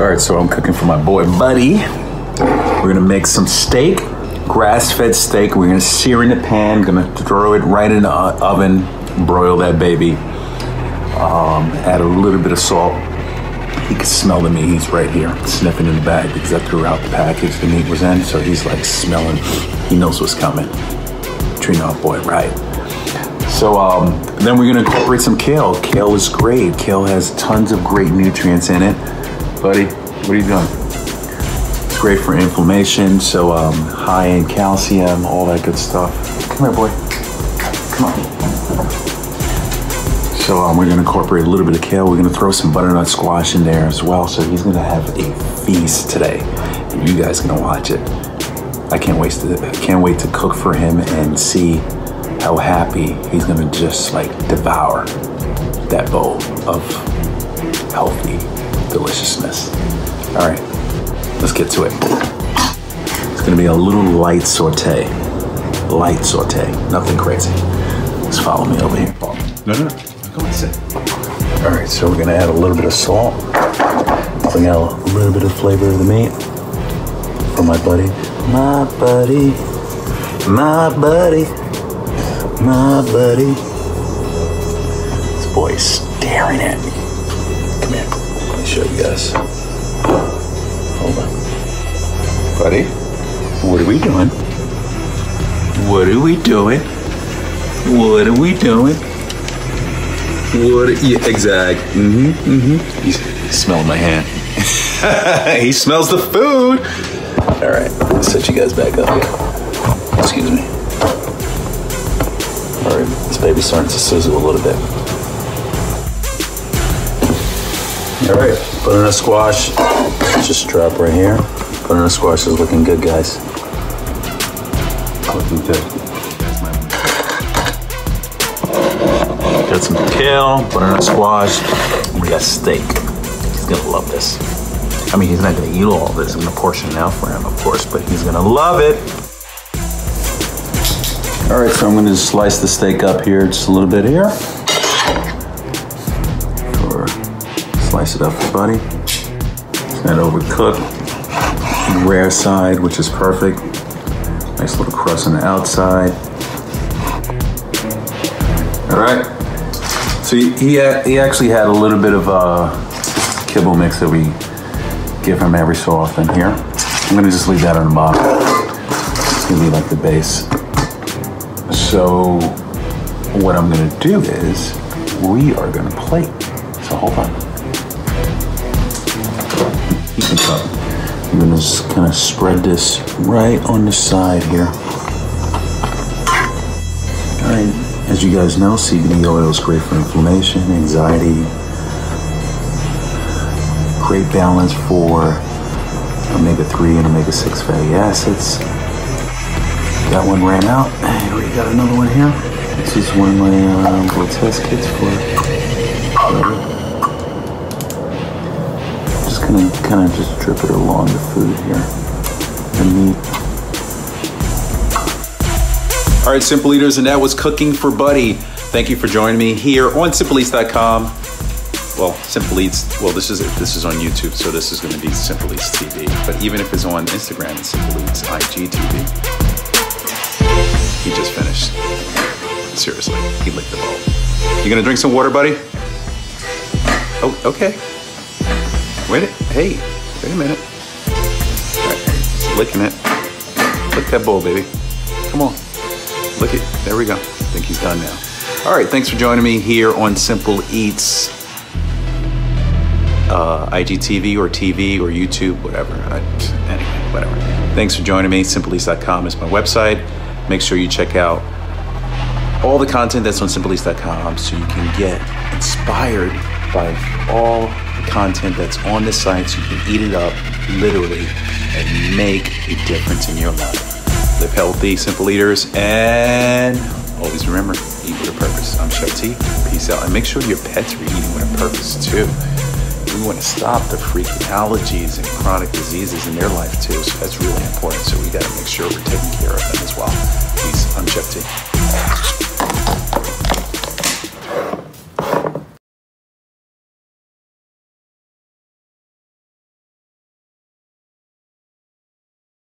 All right, so I'm cooking for my boy, Buddy. We're gonna make some steak, grass-fed steak. We're gonna sear in the pan, gonna throw it right in the oven, broil that baby. Add a little bit of salt. He can smell the meat. He's right here, sniffing in the bag because I threw out the package the meat was in, so he's like smelling. He knows what's coming. Treating our boy right. So then we're gonna incorporate some kale. Kale is great. Kale has tons of great nutrients in it. Buddy, what are you doing? It's great for inflammation, so high in calcium, all that good stuff. Come here, boy. Come on. So we're gonna incorporate a little bit of kale. We're gonna throw some butternut squash in there as well. So he's gonna have a feast today, and you guys gonna watch it. I can't wait to cook for him and see how happy he's gonna just like devour that bowl of healthy deliciousness. All right, let's get to it. It's gonna be a little light saute, nothing crazy. Just follow me over here. No, come on, sit. All right, so we're gonna add a little bit of salt, bring out a little bit of flavor of the meat for my buddy. My buddy, my buddy, my buddy. This boy is staring at me. Come here, let me show you guys. Hold on. Buddy, what are we doing? What are we doing? What are we doing? Yeah, exact. He's smelling my hand. He smells the food. All right, let's set you guys back up here. Excuse me. All right, this baby's starting to sizzle a little bit. All right, butternut squash, just drop right here. Butternut squash is looking good, guys. Looking good. Got some kale, butternut squash, and we got steak. He's gonna love this. I mean, he's not gonna eat all this. I'm gonna portion it out for him, of course, but he's gonna love it. All right, so I'm gonna just slice the steak up here just a little bit here. Or slice it up for Buddy. It's not overcooked. Rare side, which is perfect. Nice little crust on the outside. All right. So he actually had a little bit of kibble mix that we give him every so often here. I'm gonna just leave that on the bottom. It's gonna be like the base. So what I'm gonna do is we are gonna plate. So hold on. I'm gonna just kind of spread this right on the side here. All right. As you guys know, CBD oil is great for inflammation, anxiety, great balance for omega-3 and omega-6 fatty acids. That one ran out. Hey, we got another one here. This is one of my little test kits for just gonna kind of just drip it along the food here, the meat. All right, Simple Eaters, and that was cooking for Buddy. Thank you for joining me here on SimpleEats.com. Well, Simple Eats, well, this is on YouTube, so this is gonna be Simple Eats TV. But even if it's on Instagram, it's Simple Eats IGTV. He just finished. Seriously, he licked the bowl. You gonna drink some water, Buddy? Oh, okay. Wait a minute. All right, he's licking it. Lick that bowl, baby. Come on. Look it, there we go. I think he's done now. All right, thanks for joining me here on Simple Eats, IGTV or TV or YouTube, whatever. Anyway, whatever. Thanks for joining me. SimpleEats.com is my website. Make sure you check out all the content that's on SimpleEats.com so you can get inspired by all the content that's on the site so you can eat it up, literally, and make a difference in your life. Live healthy, Simple Eaters, and always remember, eat with a purpose. I'm Chef T. Peace out. And make sure your pets are eating with a purpose, too. We want to stop the freaking allergies and chronic diseases in their life, too. So that's really important. So we got to make sure we're taking care of them as well. Peace. I'm Chef T.